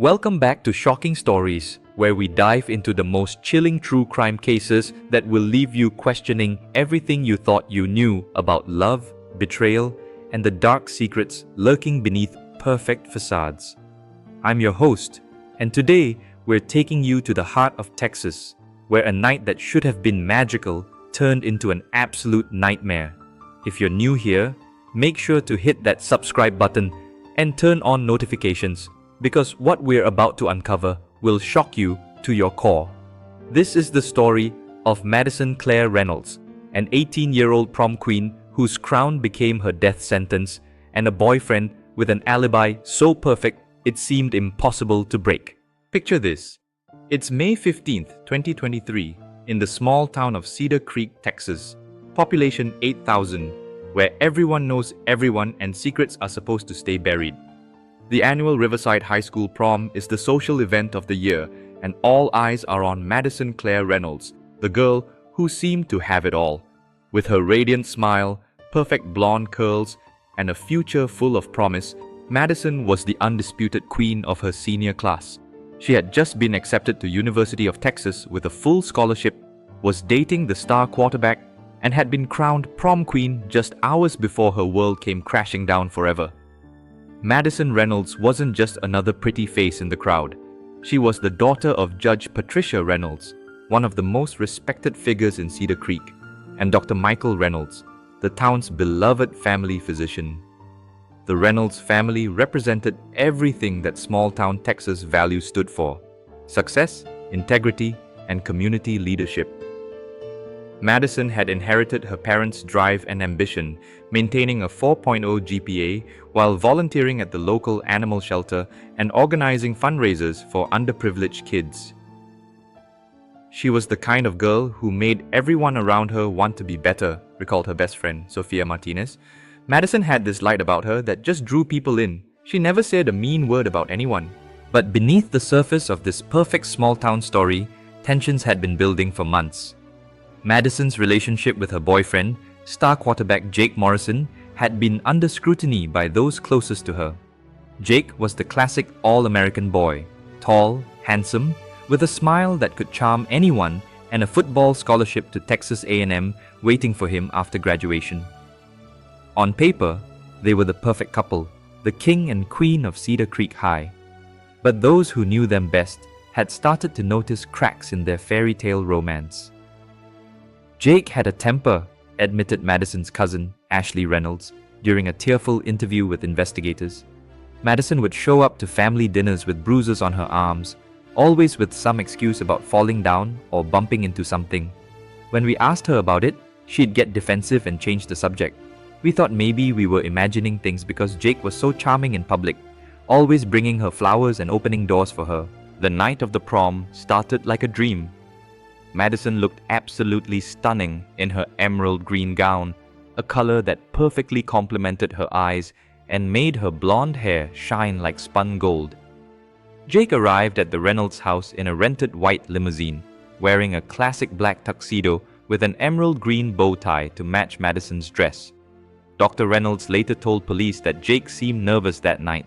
Welcome back to Shocking Stories, where we dive into the most chilling true crime cases that will leave you questioning everything you thought you knew about love, betrayal, and the dark secrets lurking beneath perfect facades. I'm your host, and today we're taking you to the heart of Texas, where a night that should have been magical turned into an absolute nightmare. If you're new here, make sure to hit that subscribe button and turn on notifications, because what we're about to uncover will shock you to your core. This is the story of Madison Claire Reynolds, an 18-year-old prom queen whose crown became her death sentence, and a boyfriend with an alibi so perfect it seemed impossible to break. Picture this. It's May 15th, 2023, in the small town of Cedar Creek, Texas, population 8,000, where everyone knows everyone and secrets are supposed to stay buried. The annual Riverside High School prom is the social event of the year, and all eyes are on Madison Claire Reynolds, the girl who seemed to have it all. With her radiant smile, perfect blonde curls, and a future full of promise, Madison was the undisputed queen of her senior class. She had just been accepted to University of Texas with a full scholarship, was dating the star quarterback, and had been crowned prom queen just hours before her world came crashing down forever. Madison Reynolds wasn't just another pretty face in the crowd. She was the daughter of Judge Patricia Reynolds, one of the most respected figures in Cedar Creek, and Dr. Michael Reynolds, the town's beloved family physician. The Reynolds family represented everything that small-town Texas values stood for: success, integrity, and community leadership. Madison had inherited her parents' drive and ambition, maintaining a 4.0 GPA while volunteering at the local animal shelter and organizing fundraisers for underprivileged kids. She was the kind of girl who made everyone around her want to be better, recalled her best friend, Sophia Martinez. Madison had this light about her that just drew people in. She never said a mean word about anyone. But beneath the surface of this perfect small-town story, tensions had been building for months. Madison's relationship with her boyfriend, star quarterback Jake Morrison, had been under scrutiny by those closest to her. Jake was the classic all-American boy, tall, handsome, with a smile that could charm anyone, and a football scholarship to Texas A&M waiting for him after graduation. On paper, they were the perfect couple, the king and queen of Cedar Creek High. But those who knew them best had started to notice cracks in their fairy tale romance. Jake had a temper, admitted Madison's cousin, Ashley Reynolds, during a tearful interview with investigators. Madison would show up to family dinners with bruises on her arms, always with some excuse about falling down or bumping into something. When we asked her about it, she'd get defensive and change the subject. We thought maybe we were imagining things because Jake was so charming in public, always bringing her flowers and opening doors for her. The night of the prom started like a dream. Madison looked absolutely stunning in her emerald green gown, a color that perfectly complemented her eyes and made her blonde hair shine like spun gold. Jake arrived at the Reynolds house in a rented white limousine, wearing a classic black tuxedo with an emerald green bow tie to match Madison's dress. Dr. Reynolds later told police that Jake seemed nervous that night,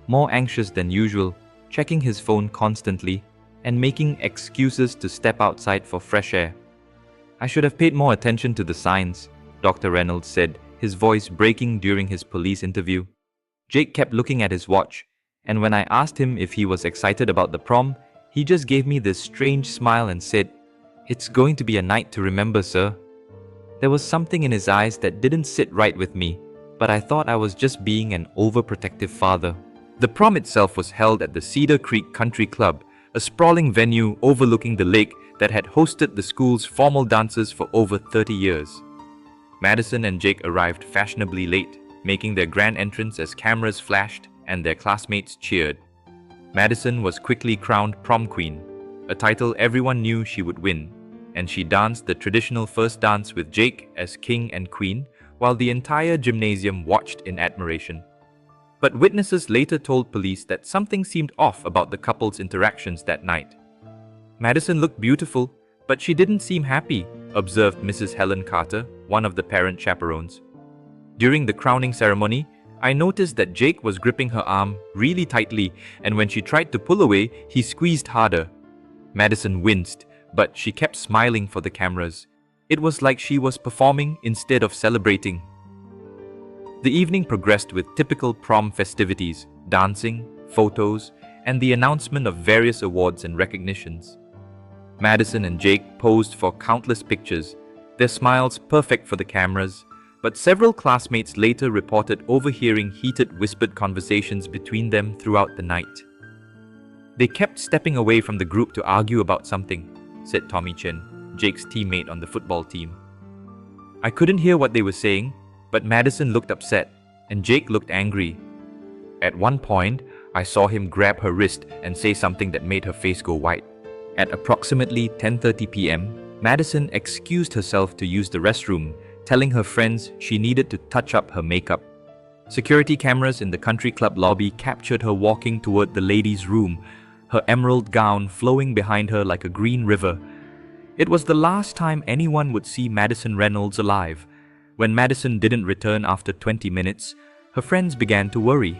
more anxious than usual, checking his phone constantly and making excuses to step outside for fresh air. "I should have paid more attention to the signs," Dr. Reynolds said, his voice breaking during his police interview. Jake kept looking at his watch, and when I asked him if he was excited about the prom, he just gave me this strange smile and said, "It's going to be a night to remember, sir." There was something in his eyes that didn't sit right with me, but I thought I was just being an overprotective father. The prom itself was held at the Cedar Creek Country Club, a sprawling venue overlooking the lake that had hosted the school's formal dances for over 30 years. Madison and Jake arrived fashionably late, making their grand entrance as cameras flashed and their classmates cheered. Madison was quickly crowned prom queen, a title everyone knew she would win, and she danced the traditional first dance with Jake as king and queen, while the entire gymnasium watched in admiration. But witnesses later told police that something seemed off about the couple's interactions that night. "Madison looked beautiful, but she didn't seem happy," observed Mrs. Helen Carter, one of the parent chaperones. During the crowning ceremony, I noticed that Jake was gripping her arm really tightly, and when she tried to pull away, he squeezed harder. Madison winced, but she kept smiling for the cameras. It was like she was performing instead of celebrating. The evening progressed with typical prom festivities, dancing, photos, and the announcement of various awards and recognitions. Madison and Jake posed for countless pictures, their smiles perfect for the cameras, but several classmates later reported overhearing heated whispered conversations between them throughout the night. They kept stepping away from the group to argue about something, said Tommy Chen, Jake's teammate on the football team. I couldn't hear what they were saying, but Madison looked upset, and Jake looked angry. At one point, I saw him grab her wrist and say something that made her face go white. At approximately 10:30 p.m., Madison excused herself to use the restroom, telling her friends she needed to touch up her makeup. Security cameras in the country club lobby captured her walking toward the ladies' room, her emerald gown flowing behind her like a green river. It was the last time anyone would see Madison Reynolds alive. When Madison didn't return after 20 minutes, her friends began to worry.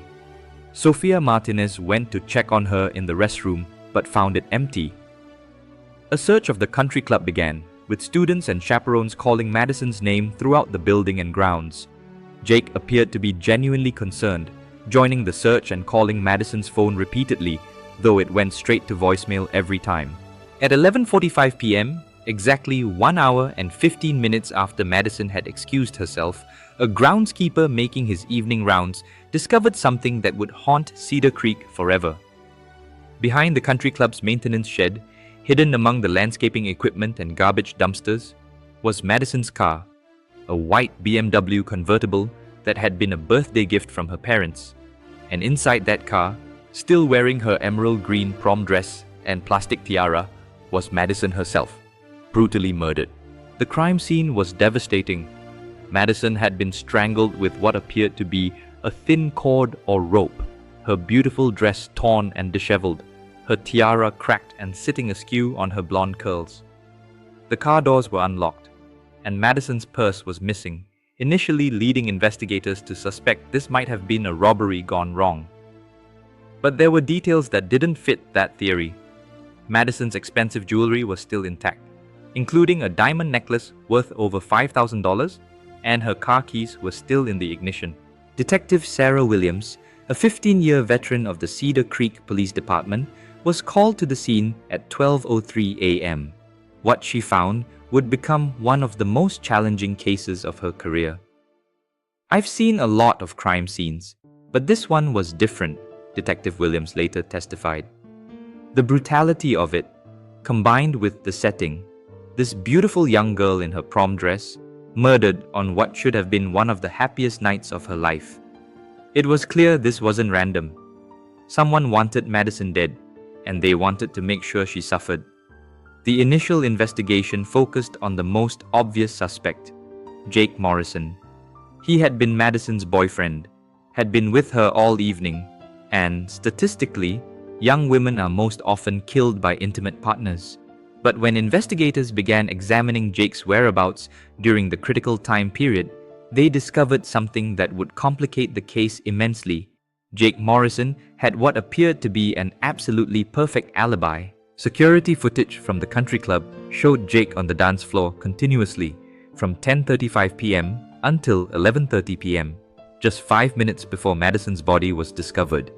Sofia Martinez went to check on her in the restroom, but found it empty. A search of the country club began, with students and chaperones calling Madison's name throughout the building and grounds. Jake appeared to be genuinely concerned, joining the search and calling Madison's phone repeatedly, though it went straight to voicemail every time. At 11:45 p.m., exactly 1 hour and 15 minutes after Madison had excused herself, a groundskeeper making his evening rounds discovered something that would haunt Cedar Creek forever. Behind the country club's maintenance shed, hidden among the landscaping equipment and garbage dumpsters, was Madison's car, a white BMW convertible that had been a birthday gift from her parents. And inside that car, still wearing her emerald green prom dress and plastic tiara, was Madison herself, brutally murdered. The crime scene was devastating. Madison had been strangled with what appeared to be a thin cord or rope, her beautiful dress torn and disheveled, her tiara cracked and sitting askew on her blonde curls. The car doors were unlocked, and Madison's purse was missing, initially leading investigators to suspect this might have been a robbery gone wrong. But there were details that didn't fit that theory. Madison's expensive jewelry was still intact, including a diamond necklace worth over $5,000, and her car keys were still in the ignition. Detective Sarah Williams, a 15-year veteran of the Cedar Creek Police Department, was called to the scene at 12:03 a.m. What she found would become one of the most challenging cases of her career. I've seen a lot of crime scenes, but this one was different, Detective Williams later testified. The brutality of it, combined with the setting, this beautiful young girl in her prom dress, murdered on what should have been one of the happiest nights of her life. It was clear this wasn't random. Someone wanted Madison dead, and they wanted to make sure she suffered. The initial investigation focused on the most obvious suspect, Jake Morrison. He had been Madison's boyfriend, had been with her all evening, and statistically, young women are most often killed by intimate partners. But when investigators began examining Jake's whereabouts during the critical time period, they discovered something that would complicate the case immensely. Jake Morrison had what appeared to be an absolutely perfect alibi. Security footage from the country club showed Jake on the dance floor continuously from 10:35 p.m. until 11:30 p.m., just 5 minutes before Madison's body was discovered.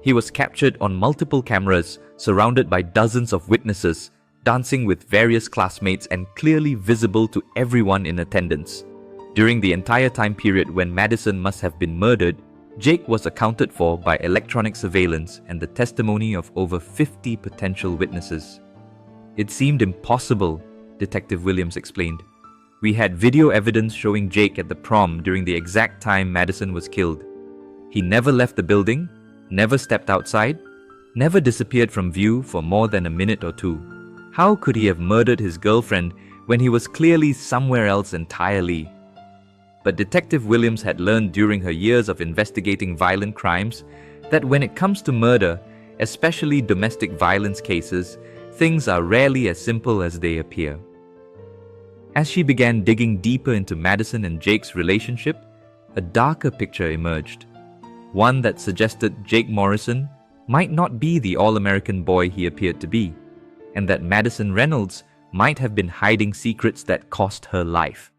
He was captured on multiple cameras, surrounded by dozens of witnesses, dancing with various classmates and clearly visible to everyone in attendance. During the entire time period when Madison must have been murdered, Jake was accounted for by electronic surveillance and the testimony of over 50 potential witnesses. It seemed impossible, Detective Williams explained. We had video evidence showing Jake at the prom during the exact time Madison was killed. He never left the building, never stepped outside, never disappeared from view for more than a minute or two. How could he have murdered his girlfriend when he was clearly somewhere else entirely? But Detective Williams had learned during her years of investigating violent crimes that when it comes to murder, especially domestic violence cases, things are rarely as simple as they appear. As she began digging deeper into Madison and Jake's relationship, a darker picture emerged. one that suggested Jake Morrison might not be the all-American boy he appeared to be, and that Madison Reynolds might have been hiding secrets that cost her life.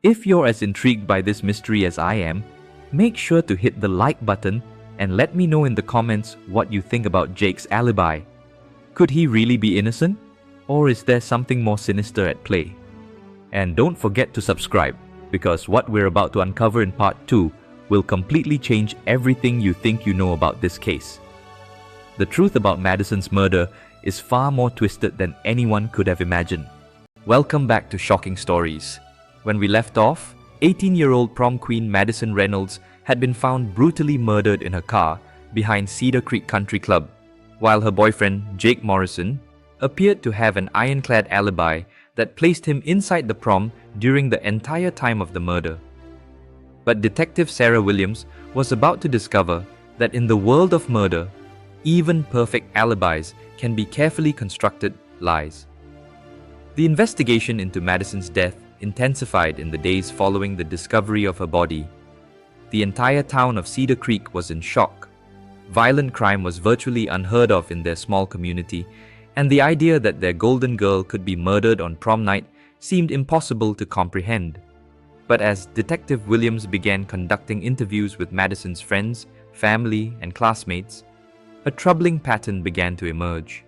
If you're as intrigued by this mystery as I am, make sure to hit the like button and let me know in the comments what you think about Jake's alibi. Could he really be innocent? Or is there something more sinister at play? And don't forget to subscribe, because what we're about to uncover in part 2 will completely change everything you think you know about this case. The truth about Madison's murder is far more twisted than anyone could have imagined. Welcome back to Shocking Stories. When we left off, 18-year-old prom queen Madison Reynolds had been found brutally murdered in her car behind Cedar Creek Country Club, while her boyfriend, Jake Morrison, appeared to have an ironclad alibi that placed him inside the prom during the entire time of the murder. But Detective Sarah Williams was about to discover that in the world of murder, even perfect alibis can be carefully constructed lies. The investigation into Madison's death intensified in the days following the discovery of her body. The entire town of Cedar Creek was in shock. Violent crime was virtually unheard of in their small community, and the idea that their golden girl could be murdered on prom night seemed impossible to comprehend. But as Detective Williams began conducting interviews with Madison's friends, family, and classmates, a troubling pattern began to emerge.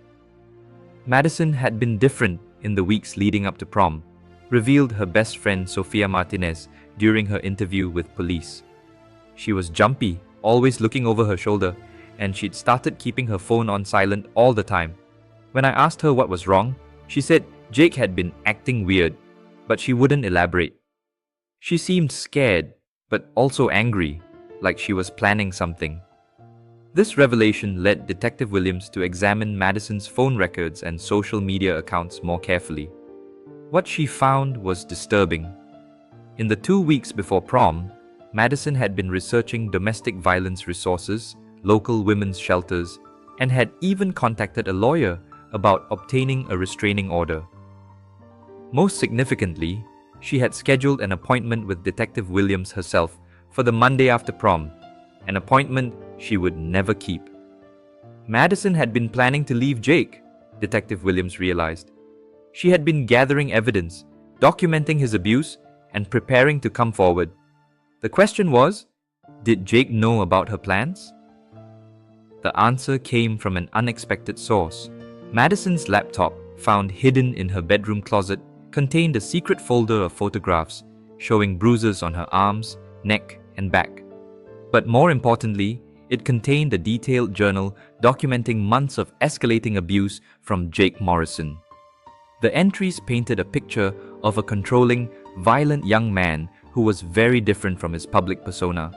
Madison had been different in the weeks leading up to prom, revealed her best friend Sofia Martinez during her interview with police. She was jumpy, always looking over her shoulder, and she'd started keeping her phone on silent all the time. When I asked her what was wrong, she said Jake had been acting weird, but she wouldn't elaborate. She seemed scared, but also angry, like she was planning something. This revelation led Detective Williams to examine Madison's phone records and social media accounts more carefully. What she found was disturbing. In the 2 weeks before prom, Madison had been researching domestic violence resources, local women's shelters, and had even contacted a lawyer about obtaining a restraining order. Most significantly, she had scheduled an appointment with Detective Williams herself for the Monday after prom, an appointment she would never keep. Madison had been planning to leave Jake, Detective Williams realized. She had been gathering evidence, documenting his abuse, and preparing to come forward. The question was, did Jake know about her plans? The answer came from an unexpected source. Madison's laptop, found hidden in her bedroom closet, contained a secret folder of photographs showing bruises on her arms, neck, and back. But more importantly, it contained a detailed journal documenting months of escalating abuse from Jake Morrison. The entries painted a picture of a controlling, violent young man who was very different from his public persona.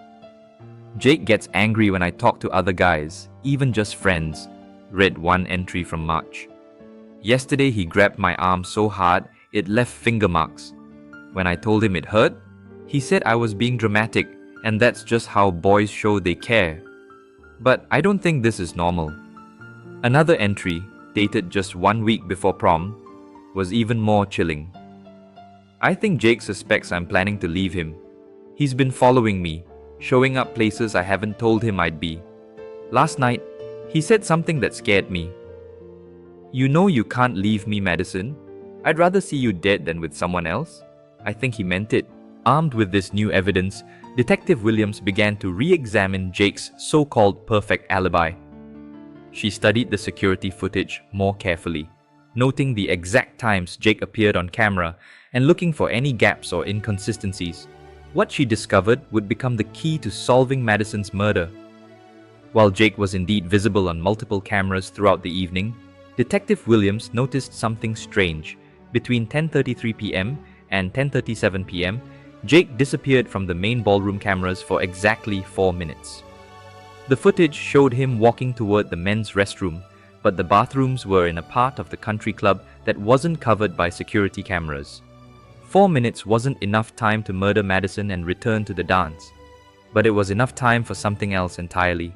Jake gets angry when I talk to other guys, even just friends, read one entry from March. Yesterday he grabbed my arm so hard it left finger marks. When I told him it hurt, he said I was being dramatic and that's just how boys show they care. But I don't think this is normal. Another entry, dated just 1 week before prom, was even more chilling. I think Jake suspects I'm planning to leave him. He's been following me, showing up places I haven't told him I'd be. Last night, he said something that scared me. "You know you can't leave me, Madison. I'd rather see you dead than with someone else." I think he meant it. Armed with this new evidence, Detective Williams began to re-examine Jake's so-called perfect alibi. She studied the security footage more carefully, noting the exact times Jake appeared on camera and looking for any gaps or inconsistencies. What she discovered would become the key to solving Madison's murder. While Jake was indeed visible on multiple cameras throughout the evening, Detective Williams noticed something strange. Between 10:33 p.m. and 10:37 p.m., Jake disappeared from the main ballroom cameras for exactly 4 minutes. The footage showed him walking toward the men's restroom, but the bathrooms were in a part of the country club that wasn't covered by security cameras. 4 minutes wasn't enough time to murder Madison and return to the dance, but it was enough time for something else entirely.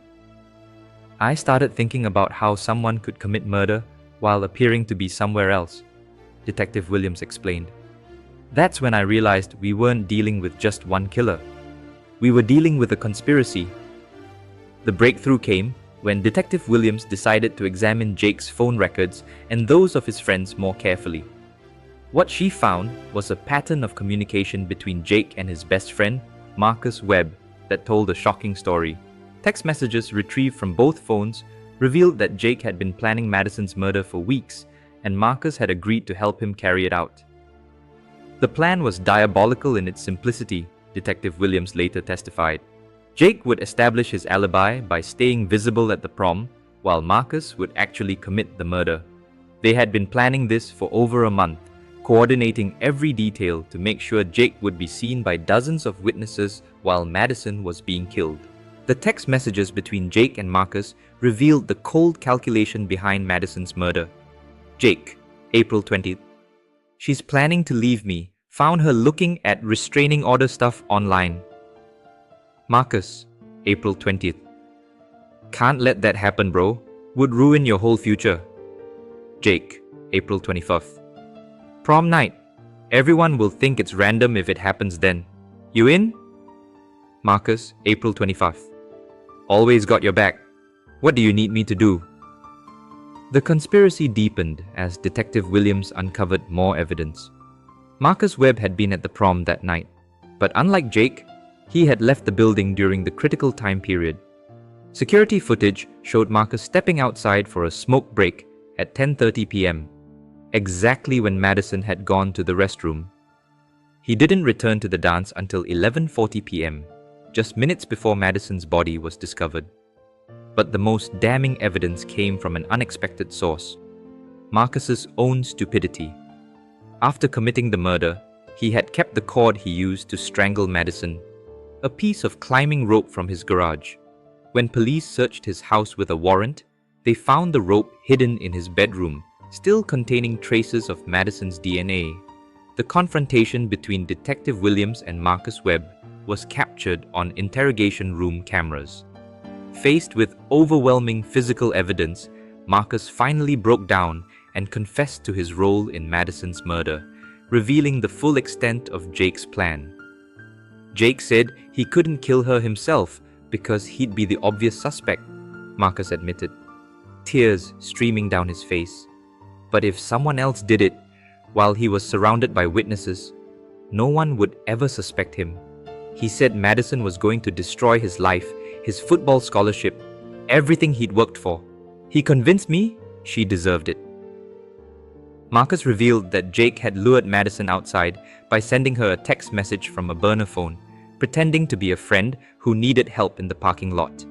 I started thinking about how someone could commit murder while appearing to be somewhere else, Detective Williams explained. That's when I realized we weren't dealing with just one killer. We were dealing with a conspiracy. The breakthrough came when Detective Williams decided to examine Jake's phone records and those of his friends more carefully. What she found was a pattern of communication between Jake and his best friend, Marcus Webb, that told a shocking story. Text messages retrieved from both phones revealed that Jake had been planning Madison's murder for weeks, and Marcus had agreed to help him carry it out. The plan was diabolical in its simplicity, Detective Williams later testified. Jake would establish his alibi by staying visible at the prom, while Marcus would actually commit the murder. They had been planning this for over a month, coordinating every detail to make sure Jake would be seen by dozens of witnesses while Madison was being killed. The text messages between Jake and Marcus revealed the cold calculation behind Madison's murder. Jake, April 20th. She's planning to leave me. Found her looking at restraining order stuff online. Marcus, April 20th. Can't let that happen, bro. Would ruin your whole future. Jake, April 25th. Prom night. Everyone will think it's random if it happens then. You in? Marcus, April 25th. Always got your back. What do you need me to do? The conspiracy deepened as Detective Williams uncovered more evidence. Marcus Webb had been at the prom that night, but unlike Jake, he had left the building during the critical time period. Security footage showed Marcus stepping outside for a smoke break at 10:30 p.m., exactly when Madison had gone to the restroom. He didn't return to the dance until 11:40 p.m., just minutes before Madison's body was discovered. But the most damning evidence came from an unexpected source: Marcus's own stupidity. After committing the murder, he had kept the cord he used to strangle Madison, a piece of climbing rope from his garage. When police searched his house with a warrant, they found the rope hidden in his bedroom, still containing traces of Madison's DNA. The confrontation between Detective Williams and Marcus Webb was captured on interrogation room cameras. Faced with overwhelming physical evidence, Marcus finally broke down and confessed to his role in Madison's murder, revealing the full extent of Jake's plan. Jake said he couldn't kill her himself because he'd be the obvious suspect, Marcus admitted, tears streaming down his face. But if someone else did it, while he was surrounded by witnesses, no one would ever suspect him. He said Madison was going to destroy his life, his football scholarship, everything he'd worked for. He convinced me she deserved it. Marcus revealed that Jake had lured Madison outside by sending her a text message from a burner phone, pretending to be a friend who needed help in the parking lot.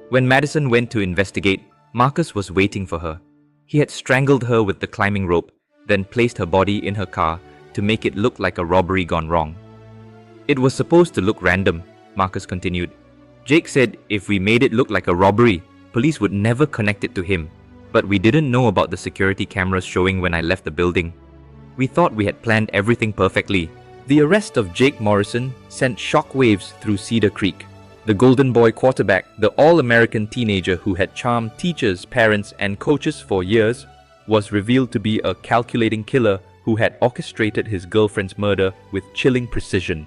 When Madison went to investigate, Marcus was waiting for her. He had strangled her with the climbing rope, then placed her body in her car to make it look like a robbery gone wrong. It was supposed to look random, Marcus continued. Jake said if we made it look like a robbery, police would never connect it to him. But we didn't know about the security cameras showing when I left the building. We thought we had planned everything perfectly. The arrest of Jake Morrison sent shockwaves through Cedar Creek. The Golden Boy quarterback, the all-American teenager who had charmed teachers, parents, and coaches for years, was revealed to be a calculating killer who had orchestrated his girlfriend's murder with chilling precision.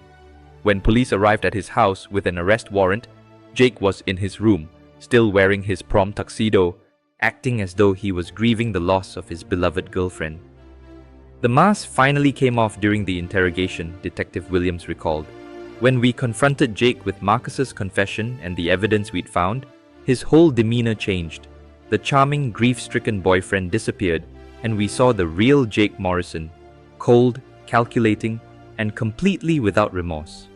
When police arrived at his house with an arrest warrant, Jake was in his room, still wearing his prom tuxedo, acting as though he was grieving the loss of his beloved girlfriend. The mask finally came off during the interrogation, Detective Williams recalled. When we confronted Jake with Marcus's confession and the evidence we'd found, his whole demeanor changed. The charming, grief-stricken boyfriend disappeared, and we saw the real Jake Morrison, cold, calculating, and completely without remorse.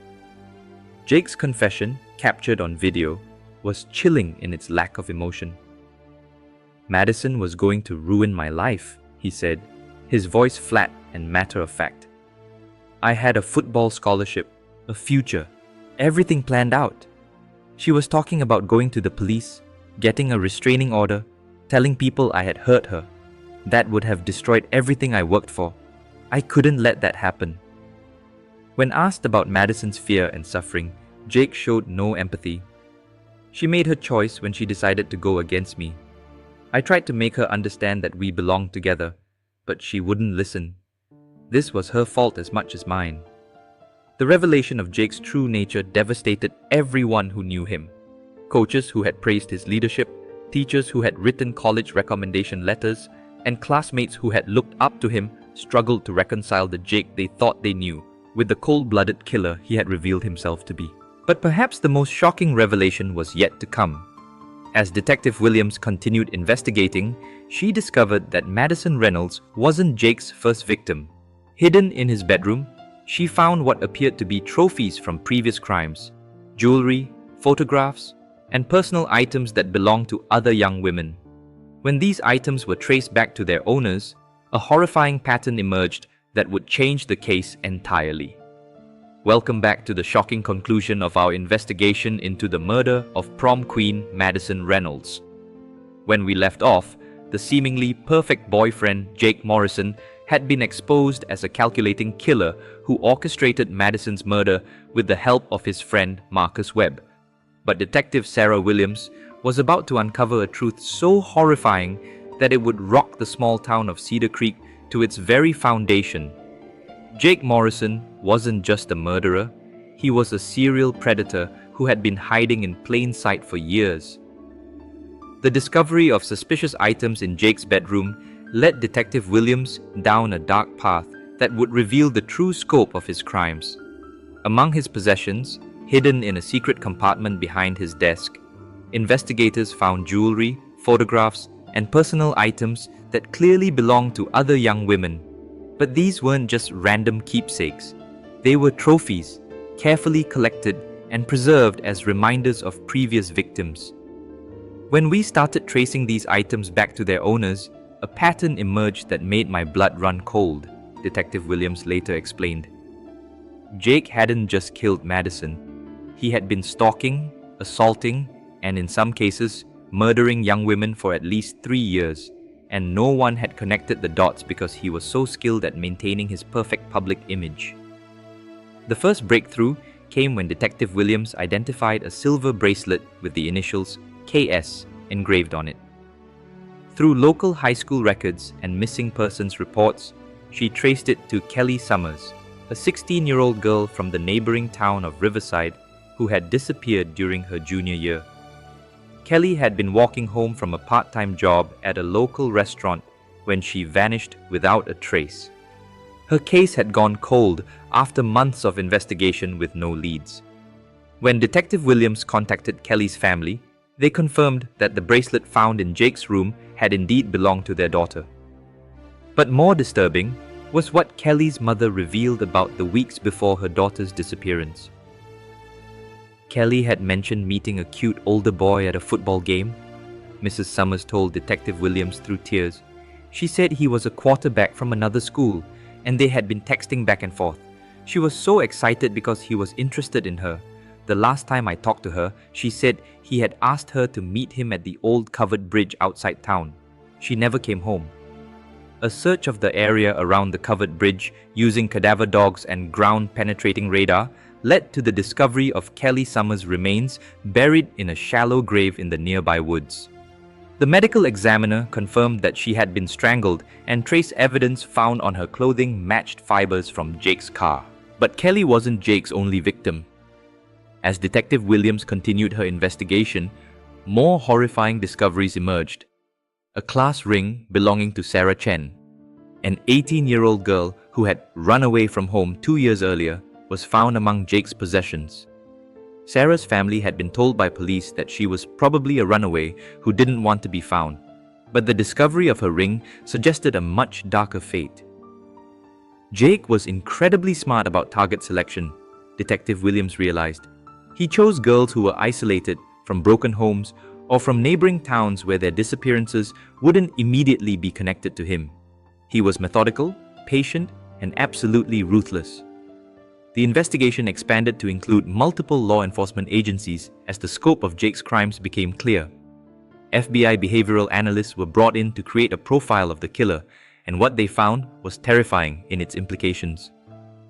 Jake's confession, captured on video, was chilling in its lack of emotion. Madison was going to ruin my life, he said, his voice flat and matter-of-fact. I had a football scholarship, a future, everything planned out. She was talking about going to the police, getting a restraining order, telling people I had hurt her. That would have destroyed everything I worked for. I couldn't let that happen. When asked about Madison's fear and suffering, Jake showed no empathy. She made her choice when she decided to go against me. I tried to make her understand that we belonged together, but she wouldn't listen. This was her fault as much as mine. The revelation of Jake's true nature devastated everyone who knew him. coaches who had praised his leadership, teachers who had written college recommendation letters, and classmates who had looked up to him struggled to reconcile the Jake they thought they knew with the cold-blooded killer he had revealed himself to be. But perhaps the most shocking revelation was yet to come. As Detective Williams continued investigating, she discovered that Madison Reynolds wasn't Jake's first victim. Hidden in his bedroom, she found what appeared to be trophies from previous crimes, jewelry, photographs, and personal items that belonged to other young women. When these items were traced back to their owners, a horrifying pattern emerged that would change the case entirely. Welcome back to the shocking conclusion of our investigation into the murder of prom queen Madison Reynolds. When we left off, the seemingly perfect boyfriend Jake Morrison had been exposed as a calculating killer who orchestrated Madison's murder with the help of his friend Marcus Webb. But Detective Sarah Williams was about to uncover a truth so horrifying that it would rock the small town of Cedar Creek to its very foundation. Jake Morrison wasn't just a murderer, he was a serial predator who had been hiding in plain sight for years. The discovery of suspicious items in Jake's bedroom led Detective Williams down a dark path that would reveal the true scope of his crimes. Among his possessions, hidden in a secret compartment behind his desk, investigators found jewelry, photographs, and personal items that clearly belonged to other young women. But these weren't just random keepsakes. They were trophies, carefully collected and preserved as reminders of previous victims. When we started tracing these items back to their owners, a pattern emerged that made my blood run cold, Detective Williams later explained. Jake hadn't just killed Madison. He had been stalking, assaulting, and in some cases, murdering young women for at least 3 years. And no one had connected the dots because he was so skilled at maintaining his perfect public image. The first breakthrough came when Detective Williams identified a silver bracelet with the initials KS engraved on it. Through local high school records and missing persons reports, she traced it to Kelly Summers, a 16-year-old girl from the neighboring town of Riverside who had disappeared during her junior year. Kelly had been walking home from a part-time job at a local restaurant when she vanished without a trace. Her case had gone cold after months of investigation with no leads. When Detective Williams contacted Kelly's family, they confirmed that the bracelet found in Jake's room had indeed belonged to their daughter. But more disturbing was what Kelly's mother revealed about the weeks before her daughter's disappearance. Kelly had mentioned meeting a cute older boy at a football game. Mrs. Summers told Detective Williams through tears. She said he was a quarterback from another school, and they had been texting back and forth. She was so excited because he was interested in her. The last time I talked to her, she said he had asked her to meet him at the old covered bridge outside town. She never came home. A search of the area around the covered bridge using cadaver dogs and ground-penetrating radar led to the discovery of Kelly Summers' remains buried in a shallow grave in the nearby woods. The medical examiner confirmed that she had been strangled, and trace evidence found on her clothing matched fibers from Jake's car. But Kelly wasn't Jake's only victim. As Detective Williams continued her investigation, more horrifying discoveries emerged. A class ring belonging to Sarah Chen, an 18-year-old girl who had run away from home 2 years earlier, was found among Jake's possessions. Sarah's family had been told by police that she was probably a runaway who didn't want to be found, but the discovery of her ring suggested a much darker fate. Jake was incredibly smart about target selection, Detective Williams realized. He chose girls who were isolated, from broken homes, or from neighboring towns where their disappearances wouldn't immediately be connected to him. He was methodical, patient, and absolutely ruthless. The investigation expanded to include multiple law enforcement agencies as the scope of Jake's crimes became clear. FBI behavioral analysts were brought in to create a profile of the killer, and what they found was terrifying in its implications.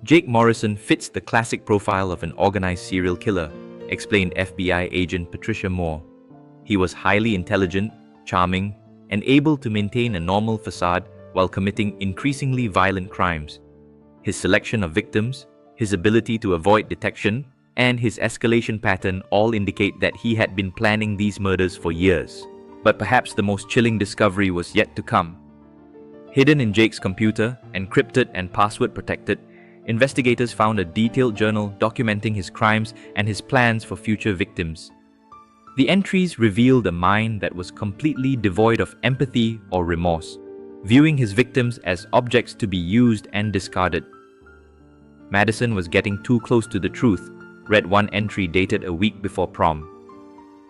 Jake Morrison fits the classic profile of an organized serial killer, explained FBI agent Patricia Moore. He was highly intelligent, charming, and able to maintain a normal facade while committing increasingly violent crimes. His selection of victims, his ability to avoid detection, and his escalation pattern all indicate that he had been planning these murders for years. But perhaps the most chilling discovery was yet to come. Hidden in Jake's computer, encrypted and password protected, investigators found a detailed journal documenting his crimes and his plans for future victims. The entries revealed a mind that was completely devoid of empathy or remorse, viewing his victims as objects to be used and discarded. Madison was getting too close to the truth, read one entry dated a week before prom.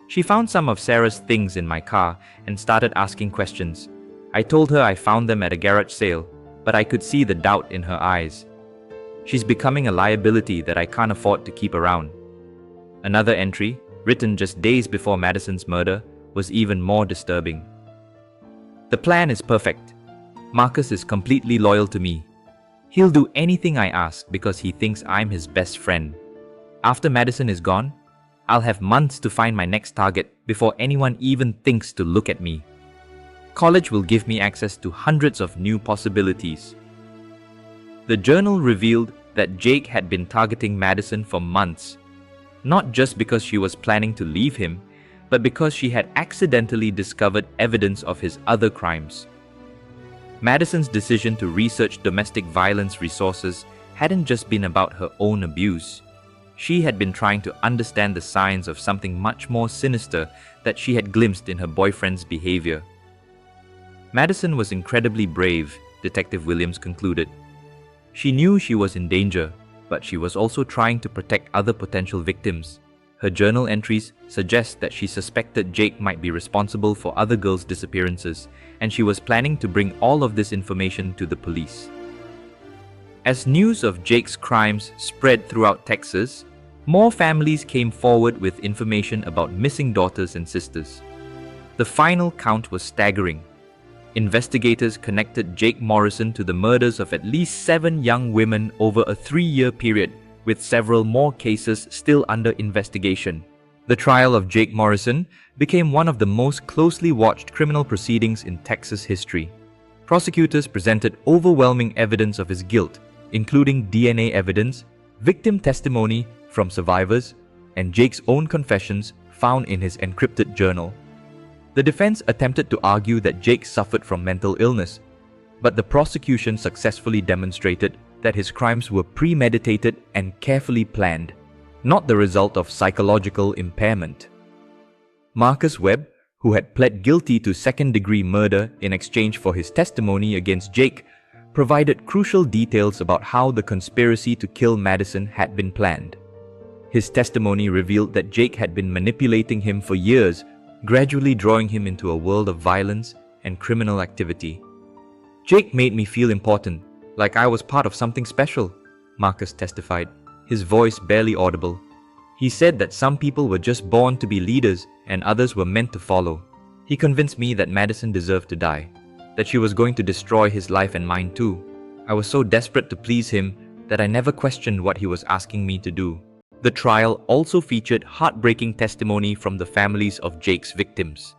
She found some of Sarah's things in my car and started asking questions. I told her I found them at a garage sale, but I could see the doubt in her eyes. She's becoming a liability that I can't afford to keep around. Another entry, written just days before Madison's murder, was even more disturbing. The plan is perfect. Marcus is completely loyal to me. He'll do anything I ask because he thinks I'm his best friend. After Madison is gone, I'll have months to find my next target before anyone even thinks to look at me. College will give me access to hundreds of new possibilities. The journal revealed that Jake had been targeting Madison for months, not just because she was planning to leave him, but because she had accidentally discovered evidence of his other crimes. Madison's decision to research domestic violence resources hadn't just been about her own abuse. She had been trying to understand the signs of something much more sinister that she had glimpsed in her boyfriend's behavior. Madison was incredibly brave, Detective Williams concluded. She knew she was in danger, but she was also trying to protect other potential victims. Her journal entries suggest that she suspected Jake might be responsible for other girls' disappearances, and she was planning to bring all of this information to the police. As news of Jake's crimes spread throughout Texas, more families came forward with information about missing daughters and sisters. The final count was staggering. Investigators connected Jake Morrison to the murders of at least 7 young women over a 3-year period, with several more cases still under investigation. The trial of Jake Morrison became one of the most closely watched criminal proceedings in Texas history. Prosecutors presented overwhelming evidence of his guilt, including DNA evidence, victim testimony from survivors, and Jake's own confessions found in his encrypted journal. The defense attempted to argue that Jake suffered from mental illness, but the prosecution successfully demonstrated that his crimes were premeditated and carefully planned, not the result of psychological impairment. Marcus Webb, who had pled guilty to second-degree murder in exchange for his testimony against Jake, provided crucial details about how the conspiracy to kill Madison had been planned. His testimony revealed that Jake had been manipulating him for years, gradually drawing him into a world of violence and criminal activity. Jake made me feel important, like I was part of something special, Marcus testified, his voice barely audible. He said that some people were just born to be leaders and others were meant to follow. He convinced me that Madison deserved to die, that she was going to destroy his life and mine too. I was so desperate to please him that I never questioned what he was asking me to do. The trial also featured heartbreaking testimony from the families of Jake's victims.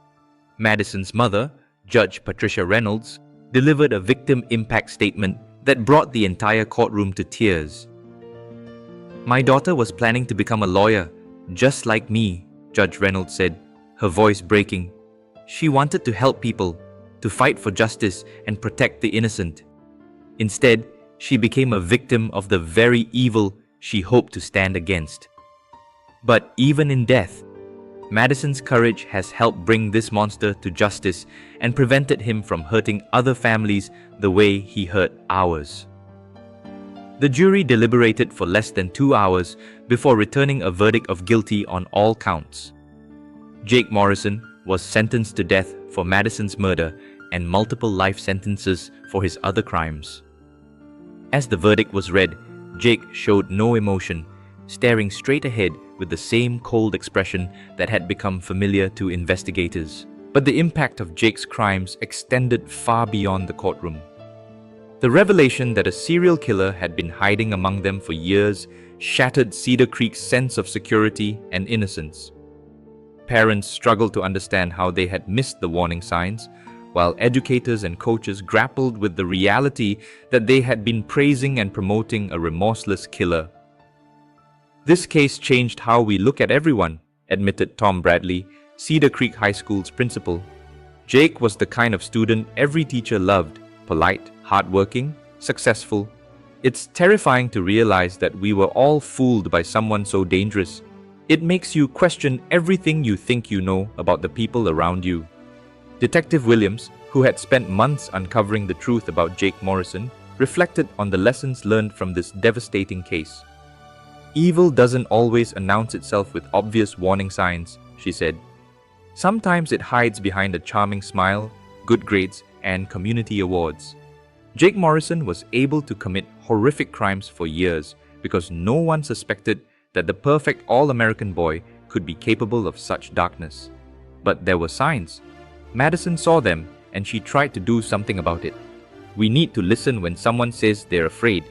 Madison's mother, Judge Patricia Reynolds, delivered a victim impact statement that brought the entire courtroom to tears. "My daughter was planning to become a lawyer, just like me," Judge Reynolds said, her voice breaking. "She wanted to help people, to fight for justice and protect the innocent. Instead, she became a victim of the very evil she hoped to stand against." But even in death, Madison's courage has helped bring this monster to justice and prevented him from hurting other families the way he hurt ours. The jury deliberated for less than 2 hours before returning a verdict of guilty on all counts. Jake Morrison was sentenced to death for Madison's murder and multiple life sentences for his other crimes. As the verdict was read, Jake showed no emotion, staring straight ahead with the same cold expression that had become familiar to investigators. But the impact of Jake's crimes extended far beyond the courtroom. The revelation that a serial killer had been hiding among them for years shattered Cedar Creek's sense of security and innocence. Parents struggled to understand how they had missed the warning signs, while educators and coaches grappled with the reality that they had been praising and promoting a remorseless killer. This case changed how we look at everyone, admitted Tom Bradley, Cedar Creek High School's principal. Jake was the kind of student every teacher loved, polite, hardworking, successful. It's terrifying to realize that we were all fooled by someone so dangerous. It makes you question everything you think you know about the people around you. Detective Williams, who had spent months uncovering the truth about Jake Morrison, reflected on the lessons learned from this devastating case. Evil doesn't always announce itself with obvious warning signs, she said. Sometimes it hides behind a charming smile, good grades, and community awards. Jake Morrison was able to commit horrific crimes for years because no one suspected that the perfect all-American boy could be capable of such darkness. But there were signs. Madison saw them, and she tried to do something about it. We need to listen when someone says they're afraid,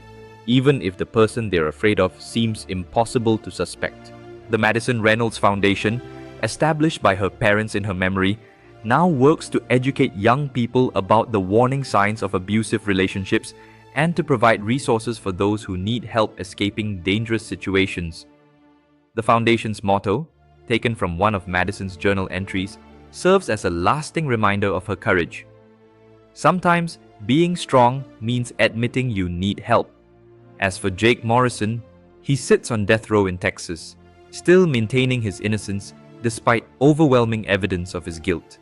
even if the person they're afraid of seems impossible to suspect. The Madison Reynolds Foundation, established by her parents in her memory, now works to educate young people about the warning signs of abusive relationships and to provide resources for those who need help escaping dangerous situations. The Foundation's motto, taken from one of Madison's journal entries, serves as a lasting reminder of her courage. Sometimes, being strong means admitting you need help. As for Jake Morrison, he sits on death row in Texas, still maintaining his innocence despite overwhelming evidence of his guilt.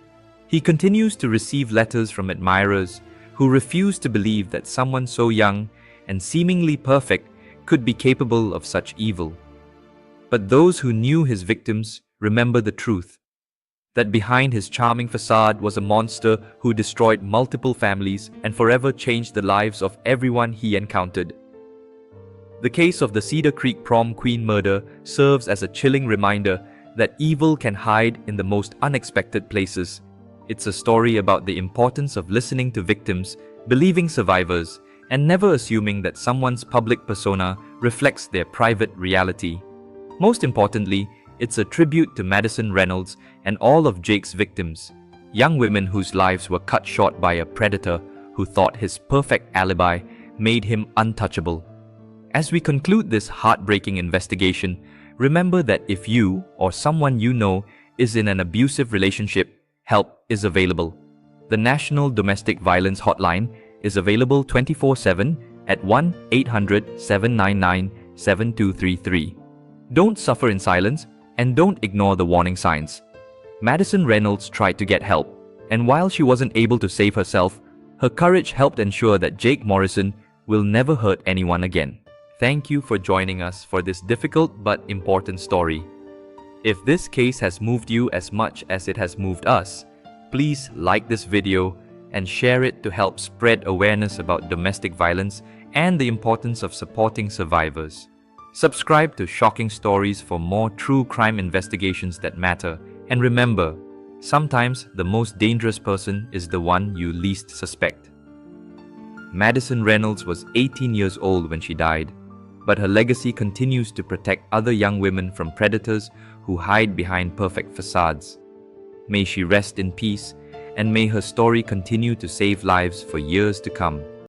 He continues to receive letters from admirers who refuse to believe that someone so young and seemingly perfect could be capable of such evil. But those who knew his victims remember the truth, that behind his charming facade was a monster who destroyed multiple families and forever changed the lives of everyone he encountered. The case of the Cedar Creek prom queen murder serves as a chilling reminder that evil can hide in the most unexpected places. It's a story about the importance of listening to victims, believing survivors, and never assuming that someone's public persona reflects their private reality. Most importantly, it's a tribute to Madison Reynolds and all of Jake's victims, young women whose lives were cut short by a predator who thought his perfect alibi made him untouchable. As we conclude this heartbreaking investigation, remember that if you or someone you know is in an abusive relationship, help is available. The National Domestic Violence Hotline is available 24/7 at 1-800-799-7233. Don't suffer in silence and don't ignore the warning signs. Madison Reynolds tried to get help, and while she wasn't able to save herself, her courage helped ensure that Jake Morrison will never hurt anyone again. Thank you for joining us for this difficult but important story. If this case has moved you as much as it has moved us, please like this video and share it to help spread awareness about domestic violence and the importance of supporting survivors. Subscribe to Shocking Stories for more true crime investigations that matter. And remember, sometimes the most dangerous person is the one you least suspect. Madison Reynolds was 18 years old when she died, but her legacy continues to protect other young women from predators who hide behind perfect facades. May she rest in peace, and may her story continue to save lives for years to come.